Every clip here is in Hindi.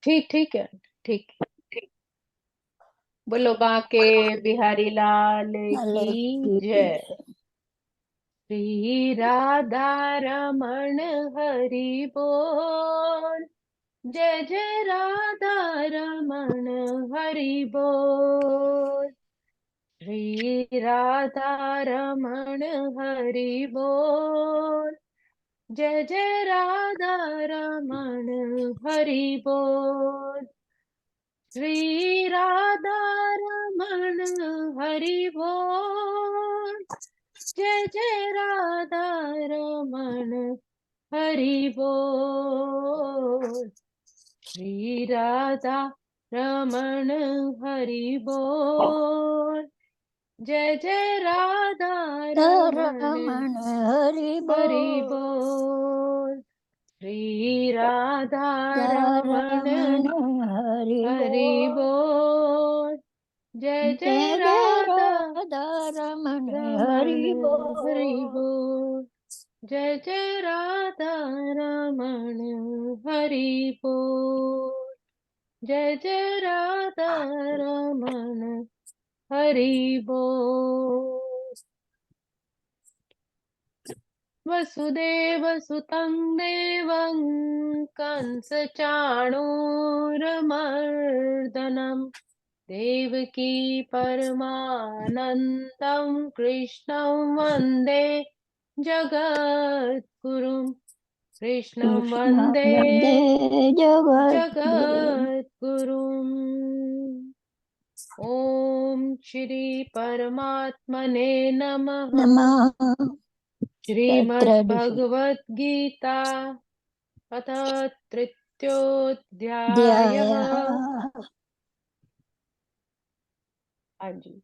ठीक ठीक है। ठीक। बोलो बांके बिहारी लाल लाल की की जय। जय। श्री राधा रमण हरि बोल। जय जय राधा रमण हरि बोल। श्री राधा रमण हरि बोल। जय जय राधा रमण हरि बोल। श्री राधा रमण हरि बोल। जय जय राधा रमण हरि बोल। श्री राधा रमण हरि बोल। जय जय राधा रमण रमण हरि हरि बोल। बोल। श्री राधा रमण रमण हरि हरि बोल। बोल। जय जय जय जय राधा राधा रमण रमण हरि हरि बोल। बोल। जय जय राधा रमण हरि बोल। जय जय राधा रमण हरि बोल। वसुदेव सुतं देवं कंस चाणूरमर्दनम् देवकी परमानन्दं कृष्णं वन्दे जगद्गुरुम्। कृष्णं कृष्ण वन्दे वन्दे जगद्गुरुम्। जगद्गुरुम्। ॐ श्री परमात्मने नमः। नमः। तत्र ऋषि श्रीमद्भगवद्गीता अथ तृतीयोऽध्यायः। ध्यायः। हाँ जी,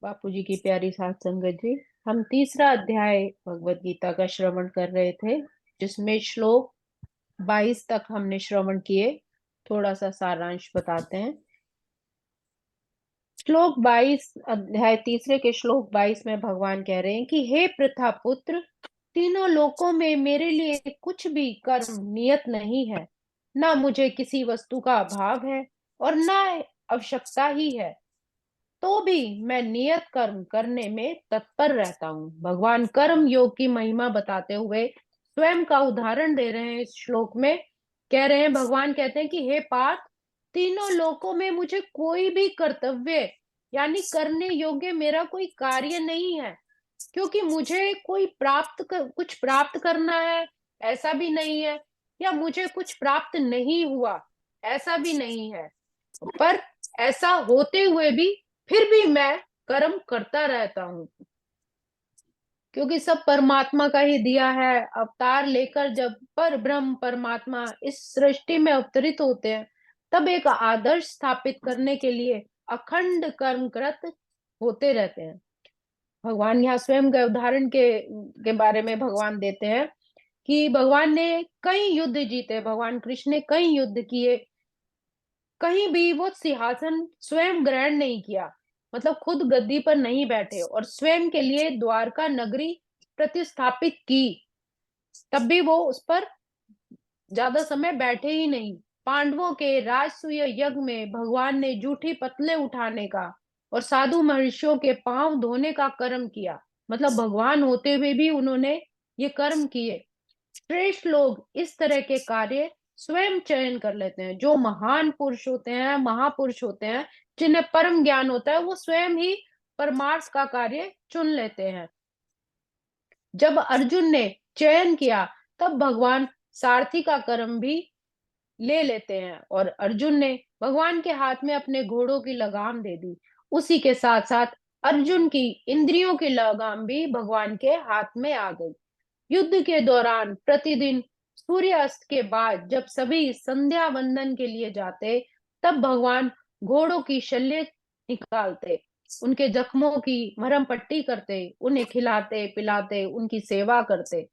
बापू जी की प्यारी साथ संगत जी, हम तीसरा अध्याय भगवत गीता का श्रवण कर रहे थे, जिसमें श्लोक 22 तक हमने श्रवण किए। थोड़ा सा सारांश बताते हैं। श्लोक 22, अध्याय तीसरे के श्लोक 22 में भगवान कह रहे हैं कि हे पृथा पुत्र, तीनों लोकों में मेरे लिए कुछ भी कर्म नियत नहीं है। ना मुझे किसी वस्तु का अभाव है और ना आवश्यकता ही है, तो भी मैं नियत कर्म करने में तत्पर रहता हूँ। भगवान कर्म योग की महिमा बताते हुए स्वयं का उदाहरण दे रहे हैं। इस श्लोक में कह रहे हैं, भगवान कहते हैं कि हे पार्थ, तीनों लोकों में मुझे कोई भी कर्तव्य यानी करने योग्य मेरा कोई कार्य नहीं है, क्योंकि मुझे कुछ प्राप्त करना है ऐसा भी नहीं है, या मुझे कुछ प्राप्त नहीं हुआ ऐसा भी नहीं है। पर ऐसा होते हुए भी फिर भी मैं कर्म करता रहता हूँ, क्योंकि सब परमात्मा का ही दिया है। अवतार लेकर जब पर ब्रह्म परमात्मा इस सृष्टि में अवतरित होते हैं, तब एक आदर्श स्थापित करने के लिए अखंड कर्मरत होते रहते हैं। भगवान यहाँ स्वयं के उदाहरण के बारे में भगवान देते हैं कि भगवान ने कई युद्ध जीते, भगवान कृष्ण ने कई युद्ध किए, कहीं भी वो सिंहासन स्वयं ग्रहण नहीं किया, मतलब खुद गद्दी पर नहीं बैठे और स्वयं के लिए द्वारका नगरी प्रतिस्थापित की, तब भी वो उस पर ज्यादा समय बैठे ही नहीं। पांडवों के राजसूय यज्ञ में भगवान ने जूठी पतले उठाने का और साधु महर्षियों के पांव धोने का कर्म किया, मतलब भगवान होते हुए भी उन्होंने ये कर्म किए। श्रेष्ठ लोग इस तरह के कार्य स्वयं चयन कर लेते हैं। जो महान पुरुष होते हैं, महापुरुष होते हैं, जिन्हें परम ज्ञान होता है, वो स्वयं ही परमार्थ का कार्य चुन लेते हैं। जब अर्जुन ने चयन किया, तब भगवान सारथी का कर्म भी ले लेते हैं और अर्जुन ने भगवान के हाथ में अपने घोड़ों की लगाम दे दी। उसी के साथ साथ अर्जुन की इंद्रियों की लगाम भी भगवान के हाथ में आ गई। युद्ध के दौरान प्रतिदिन सूर्यास्त के बाद जब सभी संध्या वंदन के लिए जाते, तब भगवान घोड़ों की शल्य निकालते, उनके जख्मों की मरहम पट्टी करते, उन्हें खिलाते पिलाते उनकी सेवा करते।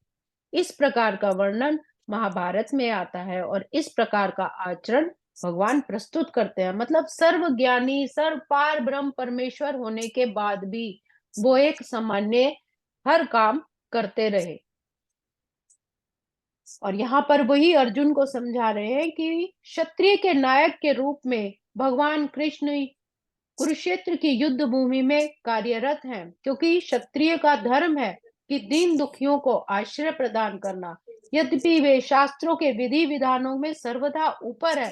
इस प्रकार का वर्णन महाभारत में आता है और इस प्रकार का आचरण भगवान प्रस्तुत करते हैं। मतलब सर्वज्ञानी सर्व पार ब्रह्म परमेश्वर होने के बाद भी वो एक सामान्य हर काम करते रहे। और यहाँ पर वही अर्जुन को समझा रहे हैं कि क्षत्रिय के नायक के रूप में भगवान कृष्ण कुरुक्षेत्र की युद्ध भूमि में कार्यरत हैं, क्योंकि क्षत्रिय का धर्म है कि दीन दुखियों को आश्रय प्रदान करना। यद्यपि वे शास्त्रों के विधि विधानों में सर्वदा ऊपर है,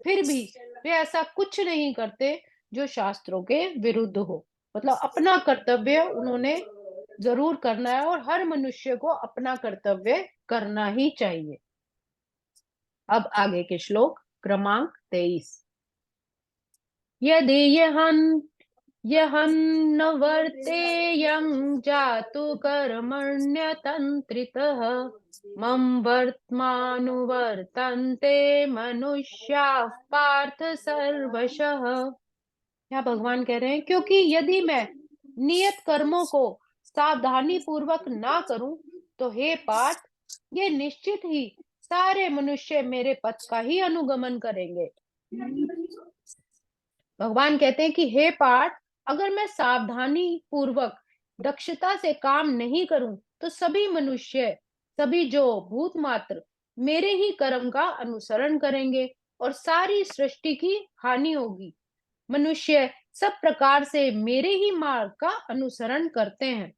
फिर भी वे ऐसा कुछ नहीं करते जो शास्त्रों के विरुद्ध हो। मतलब अपना कर्तव्य उन्होंने जरूर करना है, और हर मनुष्य को अपना कर्तव्य करना ही चाहिए। अब आगे के श्लोक क्रमांक 23। यदि यहं न वर्तेयं जातु कर्मण्यतन्त्रितः मम वर्त्मानुवर्तन्ते मनुष्याः पार्थ सर्वशः। यहाँ भगवान कह रहे हैं, क्योंकि यदि मैं नियत कर्मों को सावधानी पूर्वक ना करूं तो हे पार्थ, ये निश्चित ही सारे मनुष्य मेरे पथ का ही अनुगमन करेंगे। भगवान कहते हैं कि हे पार्थ, अगर मैं सावधानी पूर्वक दक्षता से काम नहीं करूं तो सभी मनुष्य, सभी जो भूत मात्र मेरे ही कर्म का अनुसरण करेंगे और सारी सृष्टि की हानि होगी। मनुष्य सब प्रकार से मेरे ही मार्ग का अनुसरण करते हैं।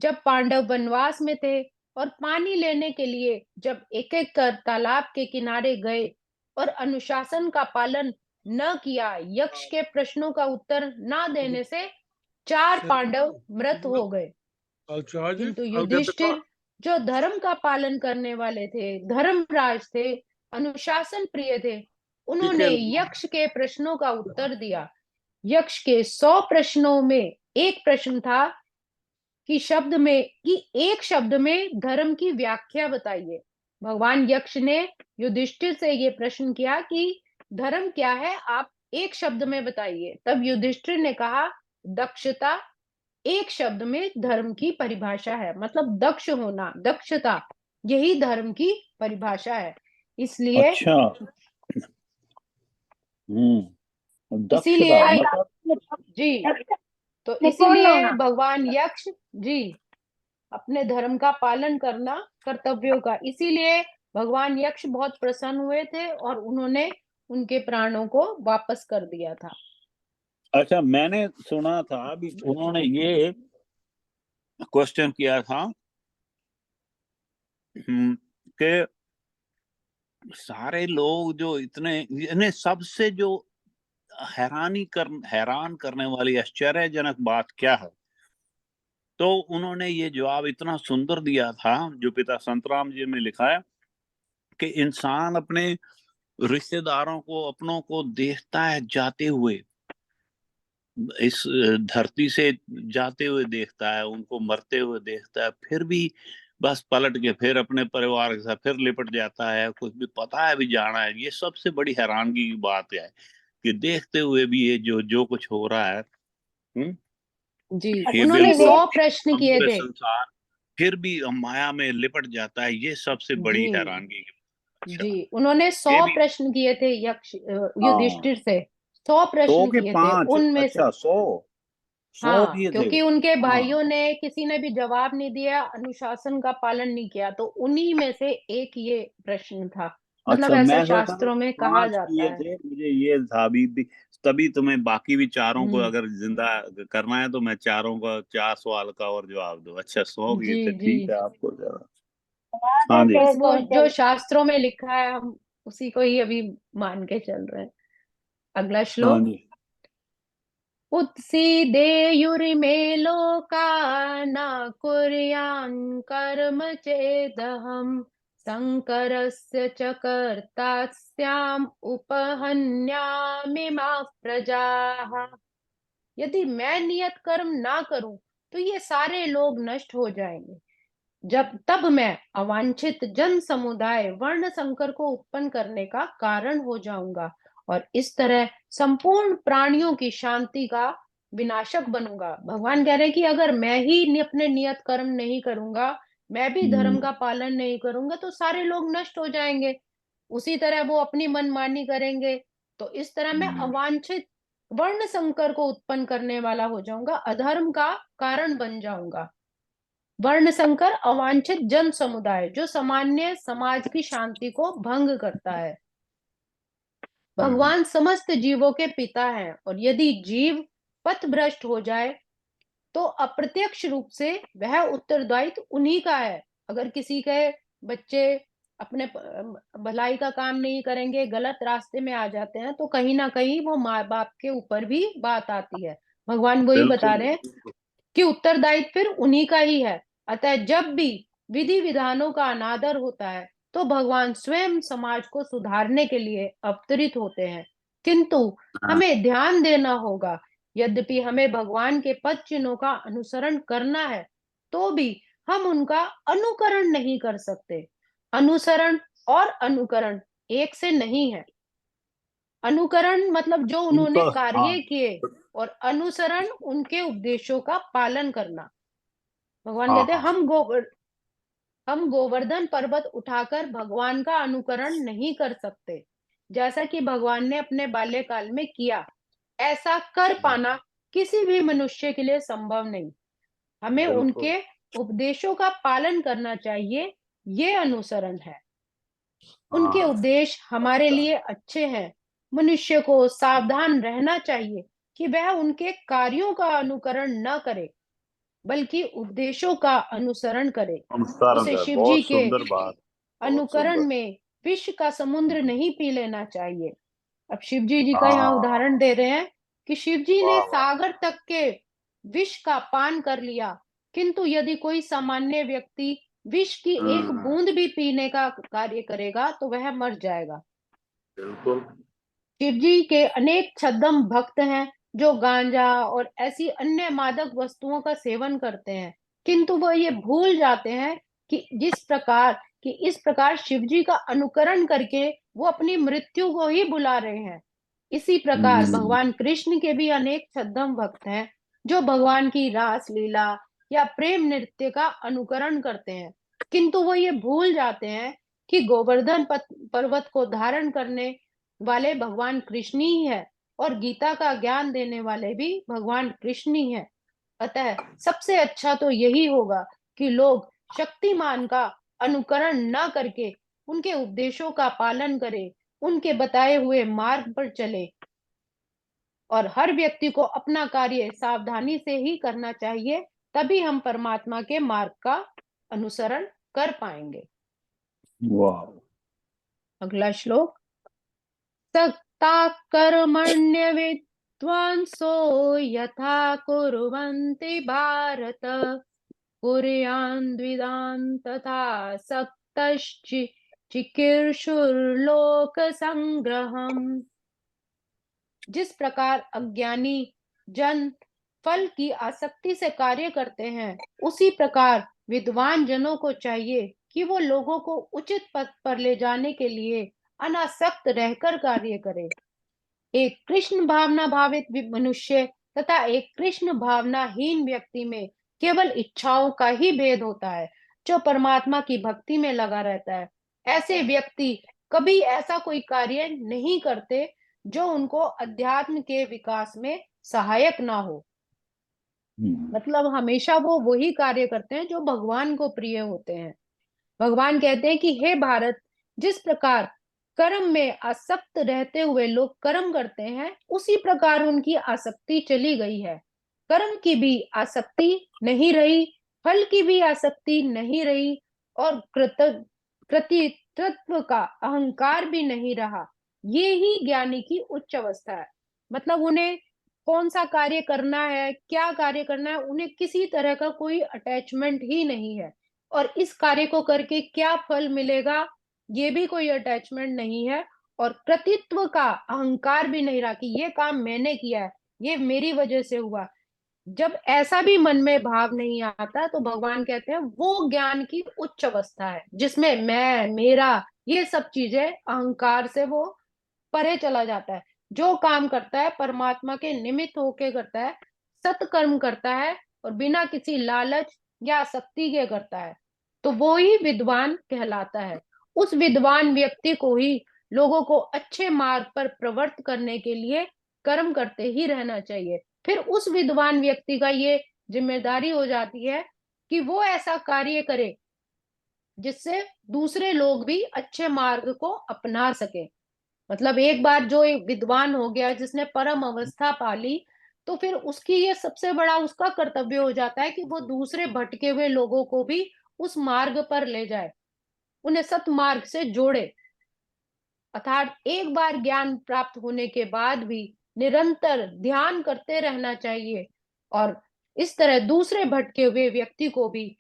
जब पांडव वनवास में थे और पानी लेने के लिए जब एक एक कर तालाब के किनारे गए और अनुशासन का पालन न किया, यक्ष के प्रश्नों का उत्तर न देने से 4 पांडव मृत हो गए। किंतु युधिष्ठिर, जो धर्म का पालन करने वाले थे, धर्मराज थे, अनुशासन प्रिय थे, उन्होंने यक्ष के प्रश्नों का उत्तर दिया। यक्ष के 100 प्रश्नों में एक प्रश्न था कि एक शब्द में धर्म की व्याख्या बताइए। भगवान यक्ष ने युधिष्ठिर से ये प्रश्न किया कि धर्म क्या है, आप एक शब्द में बताइए। तब युधिष्ठिर ने कहा, दक्षता एक शब्द में धर्म की परिभाषा है। मतलब दक्ष होना, दक्षता, यही धर्म की परिभाषा है। इसलिए अच्छा। इसीलिए दक्षता मतलब जी, तो इसीलिए भगवान यक्ष जी अपने धर्म का पालन करना, कर्तव्यों का, इसीलिए भगवान यक्ष बहुत प्रसन्न हुए थे और उन्होंने उनके प्राणों को वापस कर दिया था। अच्छा, मैंने सुना था अभी उन्होंने ये क्वेश्चन किया था कि सारे लोग जो इन्हें सबसे जो हैरान करने वाली आश्चर्यजनक बात क्या है, तो उन्होंने ये जवाब इतना सुंदर दिया था जो पिता संतराम जी ने लिखा है कि इंसान अपने रिश्तेदारों को, अपनों को देखता है जाते हुए, इस धरती से जाते हुए देखता है, उनको मरते हुए देखता है, फिर भी बस पलट के फिर अपने परिवार के साथ फिर लिपट जाता है, कुछ भी पता है भी जाना है। ये सबसे बड़ी हैरानगी की बात है कि देखते हुए भी ये जो जो कुछ हो रहा है, जी, ये उन्होंने बिल्कुल 100 प्रश्न किए पूरे थे। संसार फिर भी माया में लिपट जाता है, ये सबसे बड़ी जी हैरानगी की बात। अच्छा, जी, उन्होंने 100 ये भी। प्रश्न किए थे हाँ, युधिष्ठिर से 100 100 प्रश्न के किए थे 5? उनमें से। अच्छा, 100 100 हाँ, किए थे। क्योंकि उनके हाँ, भाइयों ने किसी ने भी जवाब नहीं दिया, अनुशासन का पालन नहीं किया, तो उन्हीं में से एक ये प्रश्न था। मतलब अच्छा, ऐसा मैं सोचा था शास्त्रों में कहा 5 जाता किए है। थे, मुझे ये था भी तभी तुम्हें बाकी भी चारों को हम्म। अगर जिंदा करना है तो मैं चारों का 4 सवाल का और जवाब दो। अच्छा, 100 किए जी थे, जी, ठीक है, आपको जरा। हाँ जी। बस वो जो शास्त्रों में लिखा है हम उसी को ही अभी मान के चल रहे हैं। अगला हाँ श्लोक। जी। उत्सीदेयुरिमे लोका न कुर्यान् कर्म चेदहम् शङ्करस्य च कर्ता स्याम् उपहन्यामि मा प्रजाः। यदि मैं नियत कर्म ना करूं तो ये सारे लोग नष्ट हो जाएंगे। तब मैं अवांछित जन समुदाय वर्ण संकर को उत्पन्न करने का कारण हो जाऊंगा और इस तरह संपूर्ण प्राणियों की शांति का विनाशक बनूंगा। भगवान कह रहे हैं कि अगर मैं ही अपने नियत कर्म नहीं करूंगा, मैं भी धर्म हम्म। का पालन नहीं करूंगा, तो सारे लोग नष्ट हो जाएंगे। उसी तरह वो अपनी मनमानी करेंगे, तो इस तरह मैं हम्म। अवांछित वर्ण संकर को उत्पन्न करने वाला हो जाऊंगा, अधर्म का कारण बन जाऊंगा। वर्ण संकर अवांछित जन समुदाय जो सामान्य समाज की शांति को भंग करता है। भगवान समस्त जीवों के पिता हैं और यदि जीव पथभ्रष्ट हो जाए तो अप्रत्यक्ष रूप से वह उत्तरदायित्व उन्हीं का है। अगर किसी के बच्चे अपने भलाई का काम नहीं करेंगे, गलत रास्ते में आ जाते हैं, तो कहीं ना कहीं वो माँ बाप के ऊपर भी बात आती है। भगवान वही बता रहे हैं कि उत्तरदायित्व फिर उन्हीं का ही है। अतः जब भी विधि विधानों का अनादर होता है तो भगवान स्वयं समाज को सुधारने के लिए अवतरित होते हैं। किंतु हमें ध्यान देना होगा, यद्यपि हमें भगवान के पद चिन्हों का अनुसरण करना है तो भी हम उनका अनुकरण नहीं कर सकते। अनुसरण और अनुकरण एक से नहीं है। अनुकरण मतलब जो उन्होंने उनको कार्य किए और अनुसरण उनके उपदेशों का पालन करना। भगवान कहते हैं हम गोवर्धन पर्वत उठाकर भगवान का अनुकरण नहीं कर सकते जैसा कि भगवान ने अपने बाल्यकाल में किया। ऐसा कर पाना किसी भी मनुष्य के लिए संभव नहीं। हमें उनके उपदेशों का पालन करना चाहिए, ये अनुसरण है। उनके उपदेश हमारे लिए अच्छे हैं। मनुष्य को सावधान रहना चाहिए कि वह उनके कार्यों का अनुकरण न करे बल्कि उपदेशों का अनुसरण करे। उसे शिव जी के अनुकरण में विष का समुद्र नहीं पी लेना चाहिए। अब शिव जी का यहाँ उदाहरण दे रहे हैं कि शिव जी ने सागर तक के विष का पान कर लिया, किंतु यदि कोई सामान्य व्यक्ति विष की एक बूंद भी पीने का कार्य करेगा तो वह मर जाएगा। बिल्कुल। शिव जी के अनेक छद्म भक्त हैं जो गांजा और ऐसी अन्य मादक वस्तुओं का सेवन करते हैं, किंतु वो ये भूल जाते हैं कि इस प्रकार शिव जी का अनुकरण करके वो अपनी मृत्यु को ही बुला रहे हैं। इसी प्रकार भगवान कृष्ण के भी अनेक छद्म भक्त हैं जो भगवान की रास लीला या प्रेम नृत्य का अनुकरण करते हैं, किंतु वो ये भूल जाते हैं कि गोवर्धन पर्वत को धारण करने वाले भगवान कृष्ण ही है और गीता का ज्ञान देने वाले भी भगवान कृष्ण ही है। अतः सबसे अच्छा तो यही होगा कि लोग शक्तिमान का अनुकरण न करके उनके उपदेशों का पालन करें, उनके बताए हुए मार्ग पर चले और हर व्यक्ति को अपना कार्य सावधानी से ही करना चाहिए, तभी हम परमात्मा के मार्ग का अनुसरण कर पाएंगे। अगला श्लोक। सक्ता कर्मण्य विद्वांसो यथा कुर्वन्ति भारत कुर्यान् द्विजान् तथा सक्तश्चिकीर्षुर्लोक संग्रहम्। जिस प्रकार अज्ञानी जन फल की आसक्ति से कार्य करते हैं, उसी प्रकार विद्वान जनों को चाहिए कि वो लोगों को उचित पथ पर ले जाने के लिए अनासक्त रहकर कार्य करें। एक कृष्ण भावना भावित मनुष्य तथा एक कृष्ण भावनाहीन व्यक्ति में केवल इच्छाओं का ही भेद होता है। जो परमात्मा की भक्ति में लगा रहता है, ऐसे व्यक्ति कभी ऐसा कोई कार्य नहीं करते जो उनको अध्यात्म के विकास में सहायक ना हो। मतलब हमेशा वो वही कार्य करते हैं जो भगवान को प्रिय होते हैं। भगवान कहते हैं कि हे भारत, जिस प्रकार कर्म में आसक्त रहते हुए लोग कर्म करते हैं, उसी प्रकार उनकी आसक्ति चली गई है। कर्म की भी आसक्ति नहीं रही, फल की भी आसक्ति नहीं रही और कृतित्व का अहंकार भी नहीं रहा। ये ही ज्ञानी की उच्च अवस्था है। मतलब उन्हें कौन सा कार्य करना है, क्या कार्य करना है, उन्हें किसी तरह का कोई अटैचमेंट ही नहीं है और इस कार्य को करके क्या फल मिलेगा ये भी कोई अटैचमेंट नहीं है और कृतित्व का अहंकार भी नहीं रहा कि ये काम मैंने किया है, ये मेरी वजह से हुआ। जब ऐसा भी मन में भाव नहीं आता तो भगवान कहते हैं वो ज्ञान की उच्च अवस्था है जिसमें मैं, मेरा, ये सब चीजें अहंकार से वो परे चला जाता है। जो काम करता है परमात्मा के निमित्त होके करता है, सत्कर्म करता है और बिना किसी लालच या आसक्ति के करता है, तो वो ही विद्वान कहलाता है। उस विद्वान व्यक्ति को ही लोगों को अच्छे मार्ग पर प्रवृत्त करने के लिए कर्म करते ही रहना चाहिए। फिर उस विद्वान व्यक्ति का ये जिम्मेदारी हो जाती है कि वो ऐसा कार्य करे जिससे दूसरे लोग भी अच्छे मार्ग को अपना सके। मतलब एक बार जो एक विद्वान हो गया, जिसने परम अवस्था पाली, तो फिर उसकी ये सबसे बड़ा उसका कर्तव्य हो जाता है कि वो दूसरे भटके हुए लोगों को भी उस मार्ग पर ले जाए, उन्हें सतमार्ग से जोड़े। अर्थात एक बार ज्ञान प्राप्त होने के बाद भी निरंतर ध्यान करते रहना चाहिए, और इस तरह दूसरे भटके हुए व्यक्ति को भी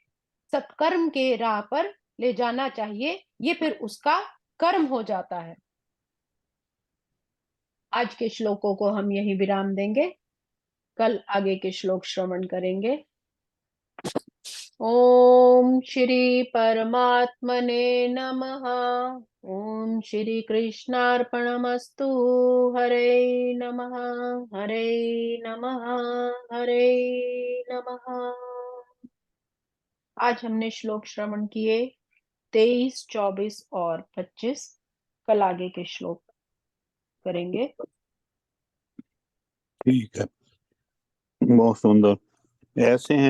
सत्कर्म के राह पर ले जाना चाहिए। ये फिर उसका कर्म हो जाता है। आज के श्लोकों को हम यही विराम देंगे, कल आगे के श्लोक श्रवण करेंगे। ओम श्री परमात्मने नमः। ओम श्री कृष्णार्पणमस्तु। हरे नमः, हरे नमः, हरे नमः। आज हमने श्लोक श्रवण किए 23, 24 और 25। कल आगे के श्लोक करेंगे। ठीक है, बहुत सुंदर। ऐसे हैं